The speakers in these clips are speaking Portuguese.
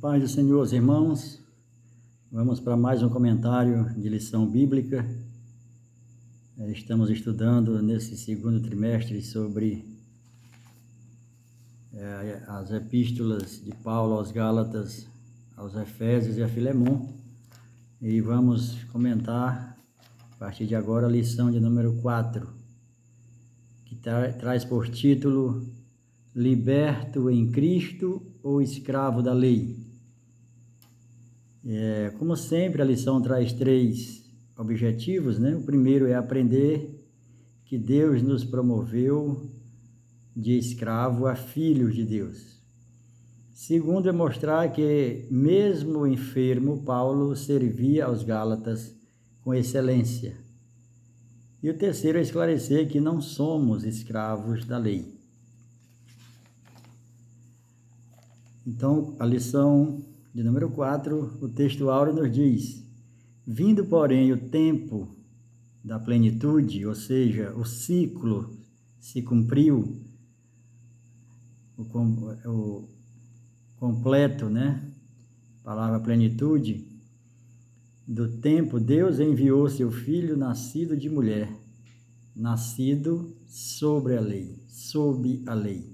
Paz do Senhor, irmãos, vamos para mais um comentário de lição bíblica. Estamos estudando nesse segundo trimestre sobre as epístolas de Paulo aos Gálatas, aos Efésios e a Filemon, e vamos comentar a partir de agora a lição de número 4, que traz por título Liberto em Cristo ou Escravo da Lei. Como sempre, a lição traz 3 objetivos, né? O primeiro é aprender que Deus nos promoveu de escravo a filhos de Deus. Segundo é mostrar que, mesmo enfermo, Paulo servia aos Gálatas com excelência. E o terceiro é esclarecer que não somos escravos da lei. Então, a lição de número 4, o texto áureo nos diz: vindo, porém, o tempo da plenitude, ou seja, o ciclo se cumpriu, o completo, né? A palavra plenitude do tempo, Deus enviou seu Filho nascido de mulher, nascido sobre a lei, sob a lei.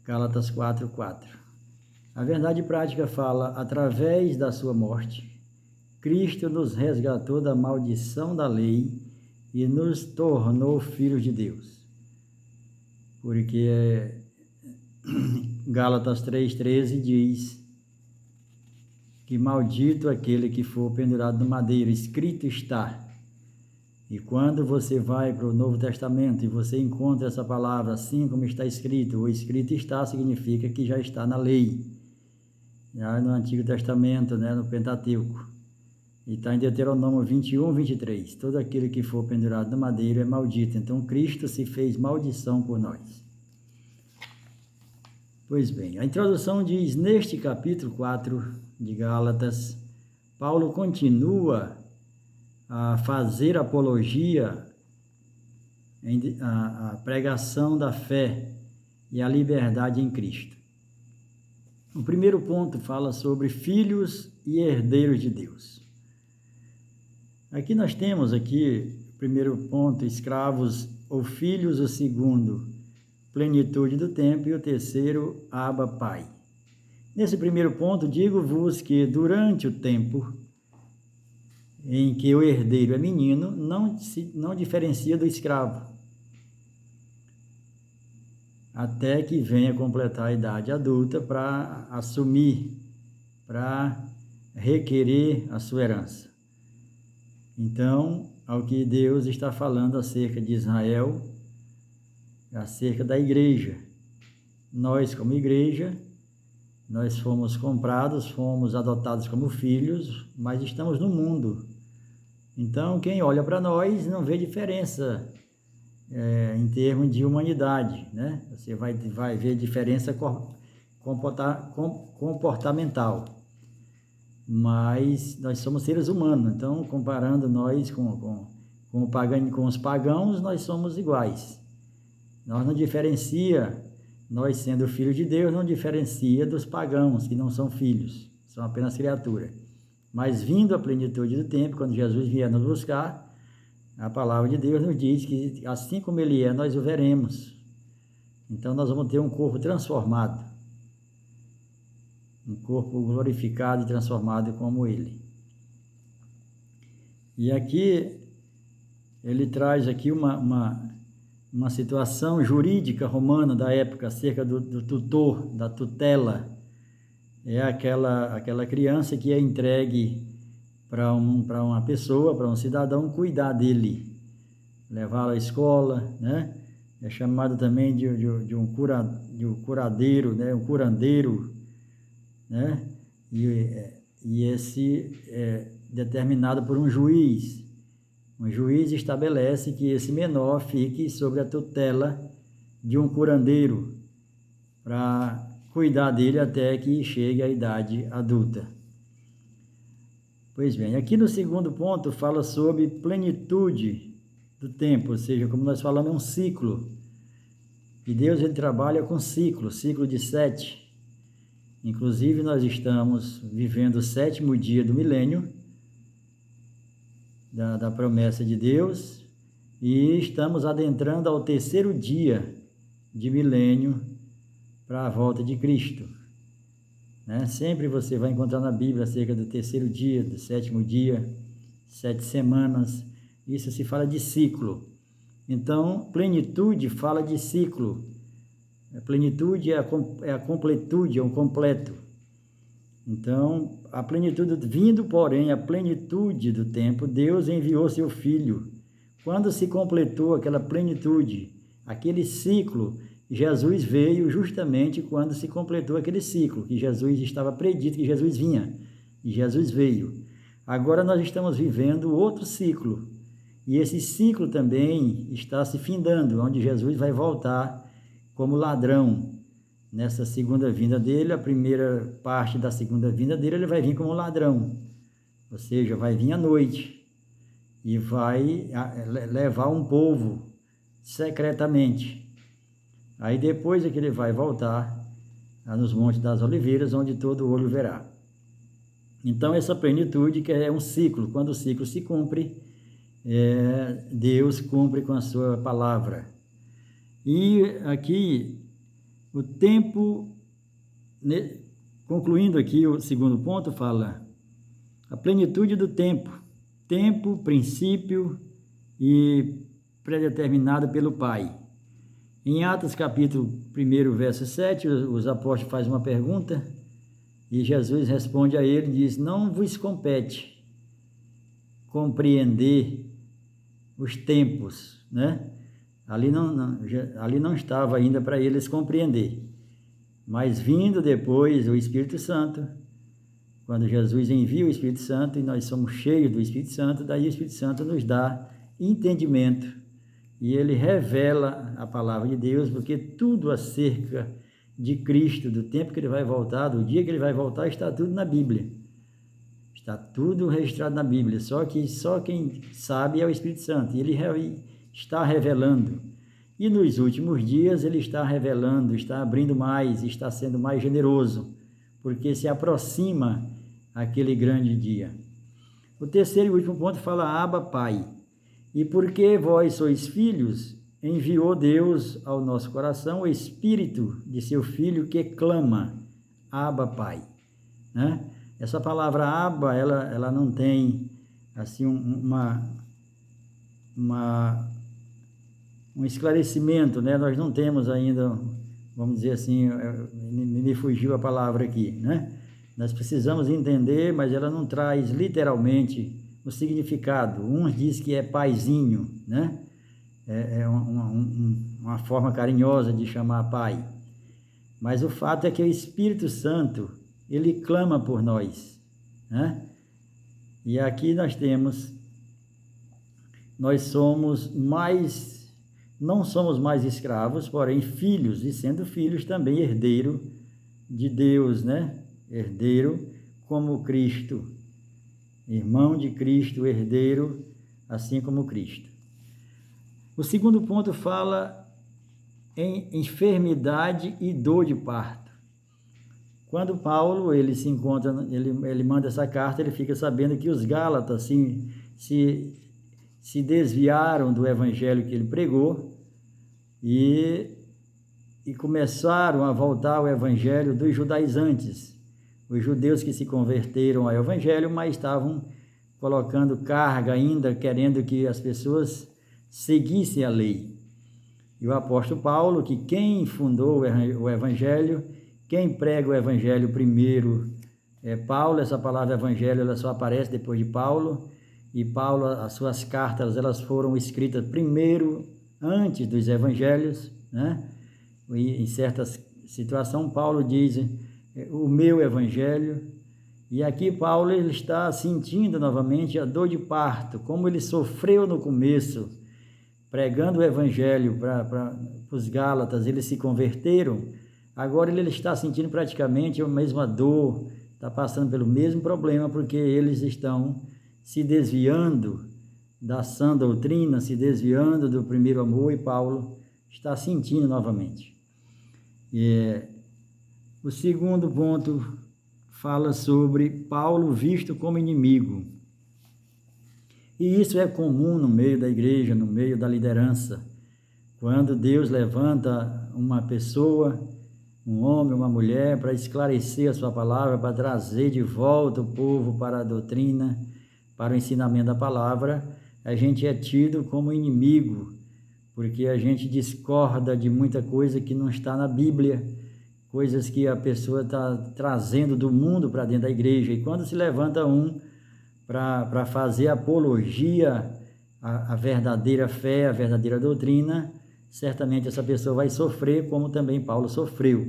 Gálatas 4:4. A verdade prática fala: através da sua morte, Cristo nos resgatou da maldição da lei e nos tornou filhos de Deus. Porque Gálatas 3:13 diz que maldito aquele que for pendurado no madeiro, escrito está. E quando você vai para o Novo Testamento e você encontra essa palavra, assim como está escrito, o escrito está significa que já está na lei, já no Antigo Testamento, né, no Pentateuco. E está em Deuteronômio 21:23. Todo aquele que for pendurado no madeiro é maldito. Então, Cristo se fez maldição por nós. Pois bem, a introdução diz: neste capítulo 4 de Gálatas, Paulo continua a fazer apologia, a pregação da fé e a liberdade em Cristo. O primeiro ponto fala sobre filhos e herdeiros de Deus. Aqui nós temos o primeiro ponto, escravos ou filhos, o segundo, plenitude do tempo, e o terceiro, Abba, Pai. Nesse primeiro ponto, digo-vos que durante o tempo em que o herdeiro é menino, não diferencia do escravo, até que venha completar a idade adulta para assumir, para requerer a sua herança. Então, ao que Deus está falando acerca de Israel, acerca da igreja. Nós, como igreja, nós fomos comprados, fomos adotados como filhos, mas estamos no mundo. Então, quem olha para nós não vê diferença em termos de humanidade, né? Você vai ver diferença comportamental. Mas nós somos seres humanos, então, comparando nós com os pagãos, nós somos iguais. Nós não diferencia, nós sendo filhos de Deus, não diferencia dos pagãos, que não são filhos, são apenas criaturas. Mas vindo a plenitude do tempo, quando Jesus vier nos buscar, a palavra de Deus nos diz que assim como Ele é, nós o veremos. Então nós vamos ter um corpo transformado, um corpo glorificado e transformado como Ele. E aqui ele traz aqui uma situação jurídica romana da época acerca do tutor, da tutela. É aquela criança que é entregue para uma pessoa, para um cidadão, cuidar dele, levá-lo à escola, né? É chamado também de um curadeiro, né? Um curandeiro, né? E esse é determinado por um juiz. Um juiz estabelece que esse menor fique sob a tutela de um curandeiro para cuidar dele até que chegue à idade adulta. Pois bem, aqui no segundo ponto fala sobre plenitude do tempo, ou seja, como nós falamos, é um ciclo. E Deus, ele trabalha com ciclo de 7. Inclusive, nós estamos vivendo o 7º dia do milênio, da promessa de Deus, e estamos adentrando ao 3º dia de milênio para a volta de Cristo. Né? Sempre você vai encontrar na Bíblia acerca do 3º dia, do 7º dia, 7 semanas. Isso se fala de ciclo. Então, plenitude fala de ciclo. A plenitude é a completude, é um completo. Então, a plenitude, vindo, porém, a plenitude do tempo, Deus enviou seu Filho. Quando se completou aquela plenitude, aquele ciclo, Jesus veio justamente quando se completou aquele ciclo, que Jesus estava predito que Jesus vinha, e Jesus veio. Agora nós estamos vivendo outro ciclo, e esse ciclo também está se findando, onde Jesus vai voltar como ladrão. Nessa segunda vinda dele, a primeira parte da segunda vinda dele, ele vai vir como ladrão, ou seja, vai vir à noite, e vai levar um povo secretamente. Aí depois é que ele vai voltar nos Montes das Oliveiras, onde todo olho verá. Então, essa plenitude que é um ciclo. Quando o ciclo se cumpre, Deus cumpre com a sua palavra. E aqui, o tempo, concluindo aqui o segundo ponto, fala a plenitude do tempo. Tempo, princípio e predeterminado pelo Pai. Em Atos capítulo 1, verso 7, os apóstolos fazem uma pergunta e Jesus responde a ele e diz: não vos compete compreender os tempos, né? Ali não estava ainda para eles compreender, mas vindo depois o Espírito Santo, quando Jesus envia o Espírito Santo e nós somos cheios do Espírito Santo, daí o Espírito Santo nos dá entendimento e ele revela a palavra de Deus, porque tudo acerca de Cristo, do tempo que ele vai voltar, do dia que ele vai voltar, está tudo na Bíblia. Está tudo registrado na Bíblia, só quem sabe é o Espírito Santo, e ele está revelando. E nos últimos dias ele está revelando, está abrindo mais, está sendo mais generoso, porque se aproxima aquele grande dia. O terceiro e último ponto fala: Abba, Pai. E porque vós sois filhos, enviou Deus ao nosso coração o Espírito de seu Filho que clama: Abba, Pai. Né? Essa palavra Abba, ela não tem assim um esclarecimento, né? Nós não temos ainda, vamos dizer assim, me fugiu a palavra aqui, né? Nós precisamos entender, mas ela não traz literalmente o significado. Uns diz que é paizinho, né? É uma forma carinhosa de chamar pai. Mas o fato é que o Espírito Santo, ele clama por nós, né? E aqui nós não somos mais escravos, porém filhos, e sendo filhos também herdeiro de Deus, né? Herdeiro como Cristo, irmão de Cristo, herdeiro, assim como Cristo. O segundo ponto fala em enfermidade e dor de parto. Quando Paulo ele se encontra, ele manda essa carta, ele fica sabendo que os Gálatas se desviaram do evangelho que ele pregou e começaram a voltar ao evangelho dos judaizantes, os judeus que se converteram ao evangelho, mas estavam colocando carga ainda, querendo que as pessoas seguissem a lei. E o apóstolo Paulo, que quem fundou o evangelho, quem prega o evangelho primeiro é Paulo. Essa palavra evangelho ela só aparece depois de Paulo, e Paulo, as suas cartas, elas foram escritas primeiro, antes dos evangelhos, né? E em certas situações, Paulo diz o meu evangelho, e aqui Paulo ele está sentindo novamente a dor de parto, como ele sofreu no começo, pregando o evangelho para os Gálatas, eles se converteram, agora ele está sentindo praticamente a mesma dor, está passando pelo mesmo problema, porque eles estão se desviando da sã doutrina, se desviando do primeiro amor, e Paulo está sentindo novamente. O segundo ponto fala sobre Paulo visto como inimigo. E isso é comum no meio da igreja, no meio da liderança. Quando Deus levanta uma pessoa, um homem, uma mulher, para esclarecer a sua palavra, para trazer de volta o povo para a doutrina, para o ensinamento da palavra, a gente é tido como inimigo, porque a gente discorda de muita coisa que não está na Bíblia, coisas que a pessoa está trazendo do mundo para dentro da igreja. E quando se levanta um para fazer apologia à verdadeira fé, à verdadeira doutrina, certamente essa pessoa vai sofrer, como também Paulo sofreu.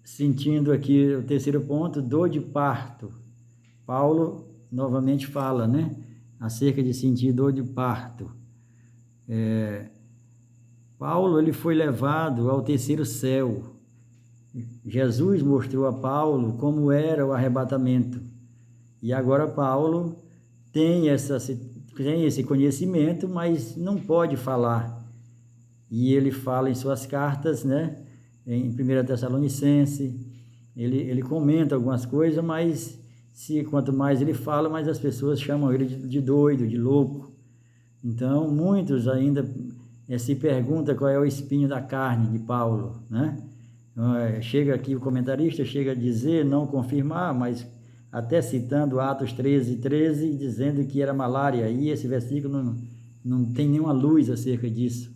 Sentindo aqui o terceiro ponto, dor de parto. Paulo novamente fala, né, acerca de sentir dor de parto. Paulo, ele foi levado ao terceiro céu. Jesus mostrou a Paulo como era o arrebatamento. E agora Paulo tem esse conhecimento, mas não pode falar. E ele fala em suas cartas, né, em 1 Tessalonicenses, ele comenta algumas coisas, mas quanto mais ele fala, mais as pessoas chamam ele de doido, de louco. Então, muitos ainda se perguntam qual é o espinho da carne de Paulo, né? Chega aqui o comentarista, chega a dizer, não confirmar, mas até citando Atos 13:13, dizendo que era malária, e esse versículo não tem nenhuma luz acerca disso.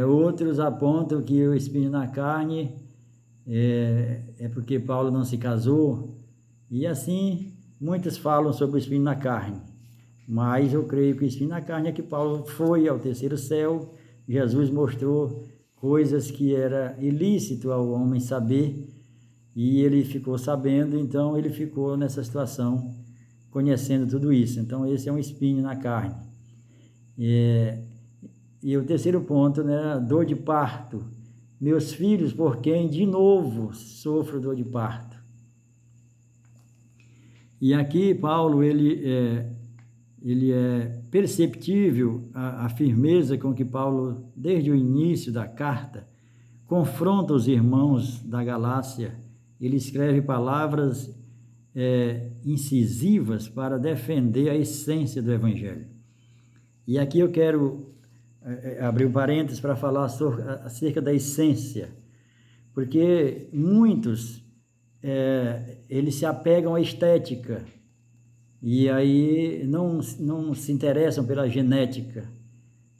Outros apontam que o espinho na carne é porque Paulo não se casou, e assim muitos falam sobre o espinho na carne, mas eu creio que o espinho na carne é que Paulo foi ao terceiro céu. Jesus mostrou coisas que era ilícito ao homem saber, e ele ficou sabendo, então ele ficou nessa situação, conhecendo tudo isso. Então esse é um espinho na carne. E o terceiro ponto, né, dor de parto. Meus filhos, por quem de novo sofro dor de parto. E aqui Paulo, ele é perceptível a firmeza com que Paulo, desde o início da carta, confronta os irmãos da Galácia. Ele escreve palavras incisivas para defender a essência do Evangelho. E aqui eu quero abrir um parênteses para falar acerca da essência, porque muitos eles se apegam à estética, e aí não se interessam pela genética,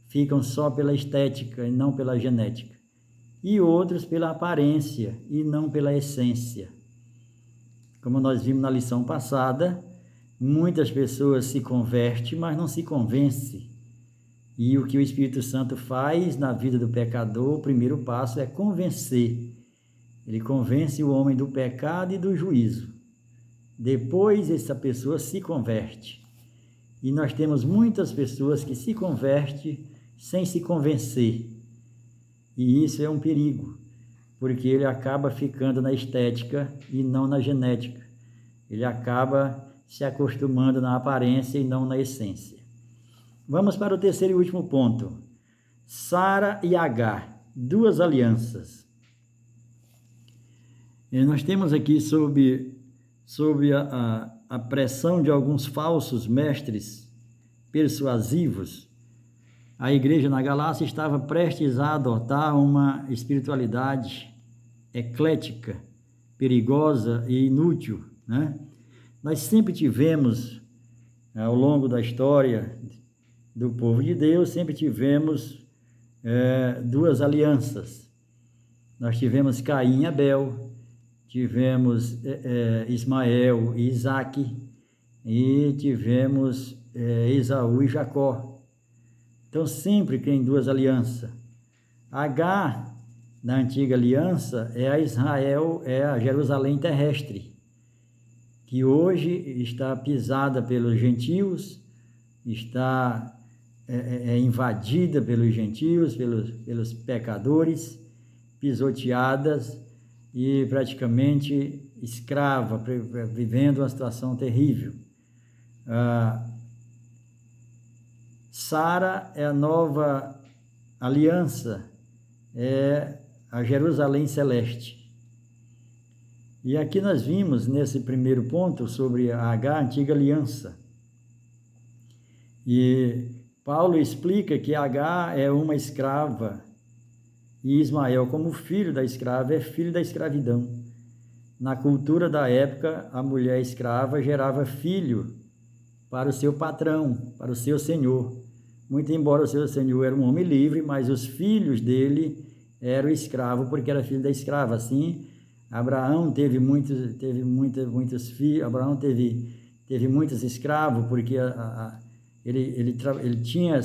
ficam só pela estética e não pela genética. E outros pela aparência e não pela essência. Como nós vimos na lição passada, muitas pessoas se convertem, mas não se convencem. E o que o Espírito Santo faz na vida do pecador, o primeiro passo é convencer. Ele convence o homem do pecado e do juízo. Depois essa pessoa se converte. E nós temos muitas pessoas que se convertem sem se convencer. E isso é um perigo, porque ele acaba ficando na estética e não na genética. Ele acaba se acostumando na aparência e não na essência. Vamos para o terceiro e último ponto. Sara e Agar, duas alianças. E nós temos aqui sob a pressão de alguns falsos mestres persuasivos, a igreja na Galácia estava prestes a adotar uma espiritualidade eclética, perigosa e inútil, né? Nós sempre tivemos, ao longo da história do povo de Deus, sempre tivemos duas alianças. Nós tivemos Caim e Abel, tivemos Ismael e Isaque, e tivemos Esaú e Jacó. Então, sempre tem duas alianças. Agar, na antiga aliança, é a Israel, é a Jerusalém terrestre, que hoje está pisada pelos gentios, está invadida pelos gentios, pelos pecadores, pisoteadas e praticamente escrava, vivendo uma situação terrível. Sara é a nova aliança, é a Jerusalém Celeste. E aqui nós vimos, nesse primeiro ponto, sobre a Agar, a antiga aliança. E Paulo explica que Agar é uma escrava e Ismael, como filho da escrava, é filho da escravidão. Na cultura da época, a mulher escrava gerava filho para o seu patrão, para o seu senhor. Muito embora o seu senhor era um homem livre, mas os filhos dele eram escravos porque era filho da escrava. Assim, Abraão teve muitos filhos. Abraão teve muitos escravos porque ele tinha,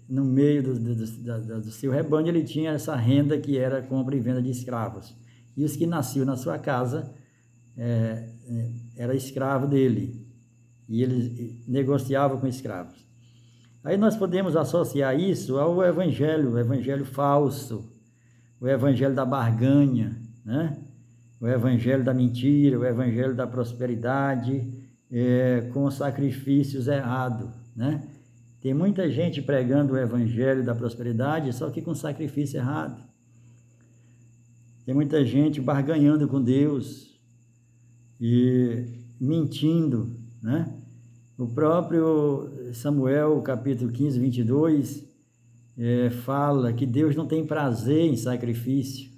no meio do seu rebanho, ele tinha essa renda que era compra e venda de escravos. E os que nasciam na sua casa era escravo dele. E ele negociava com escravos. Aí nós podemos associar isso ao evangelho, o evangelho falso, o evangelho da barganha, né? O evangelho da mentira, o evangelho da prosperidade, com sacrifícios errados, né? Tem muita gente pregando o evangelho da prosperidade, só que com sacrifício errado. Tem muita gente barganhando com Deus e mentindo, né? O próprio Samuel, capítulo 15, 22, fala que Deus não tem prazer em sacrifício,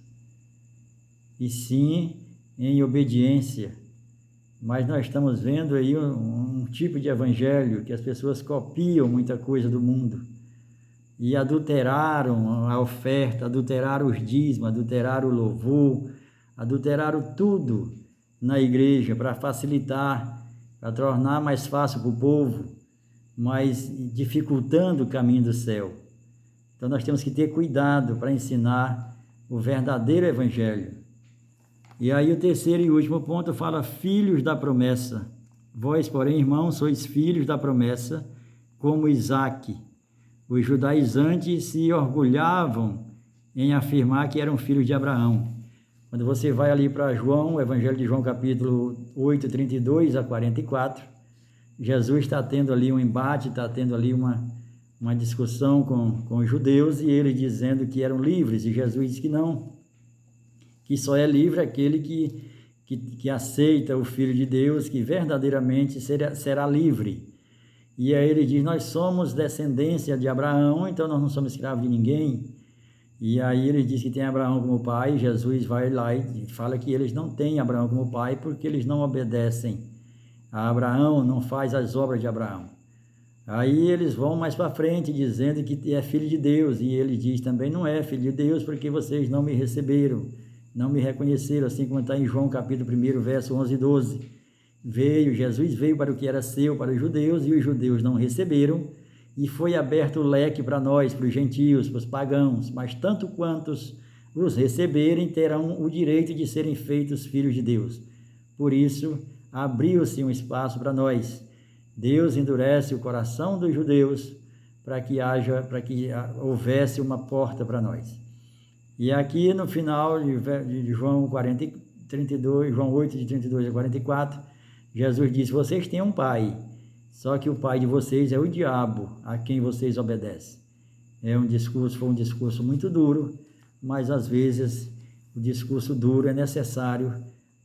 e sim em obediência. Mas nós estamos vendo aí um tipo de evangelho que as pessoas copiam muita coisa do mundo e adulteraram a oferta, adulteraram os dízimos, adulteraram o louvor, adulteraram tudo na igreja para facilitar, para tornar mais fácil para o povo, mas dificultando o caminho do céu. Então nós temos que ter cuidado para ensinar o verdadeiro evangelho. E aí o terceiro e último ponto fala: filhos da promessa. Vós, porém, irmãos, sois filhos da promessa, como Isaque. Os judaizantes se orgulhavam em afirmar que eram filhos de Abraão. Quando você vai ali para João, o Evangelho de João, capítulo 8, 32 a 44, Jesus está tendo ali um embate, está tendo ali uma discussão com os judeus, e eles dizendo que eram livres, e Jesus diz que não, que só é livre aquele que aceita o Filho de Deus, que verdadeiramente será livre. E aí ele diz: nós somos descendência de Abraão, então nós não somos escravos de ninguém. E aí ele diz que tem Abraão como pai. Jesus vai lá e fala que eles não têm Abraão como pai porque eles não obedecem a Abraão, não faz as obras de Abraão. Aí eles vão mais para frente dizendo que é filho de Deus, e ele diz também: não é filho de Deus porque vocês não me receberam, não me reconheceram, assim como está em João capítulo 1, verso 11 e 12. Jesus veio para o que era seu, para os judeus, e os judeus não receberam, e foi aberto o leque para nós, para os gentios, para os pagãos, mas tanto quantos os receberem terão o direito de serem feitos filhos de Deus. Por isso, abriu-se um espaço para nós. Deus endurece o coração dos judeus para que houvesse uma porta para nós. E aqui no final de João 32, João 8, de 32 a 44, Jesus disse: vocês têm um pai, só que o pai de vocês é o diabo, a quem vocês obedecem. Foi um discurso muito duro, mas às vezes o discurso duro é necessário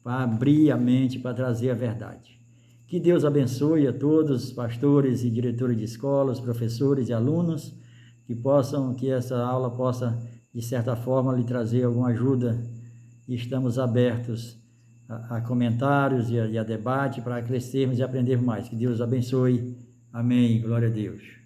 para abrir a mente, para trazer a verdade. Que Deus abençoe a todos os pastores e diretores de escolas, professores e alunos, que essa aula possa, de certa forma, lhe trazer alguma ajuda, e estamos abertos a comentários e a debate para crescermos e aprendermos mais. Que Deus abençoe. Amém. Glória a Deus.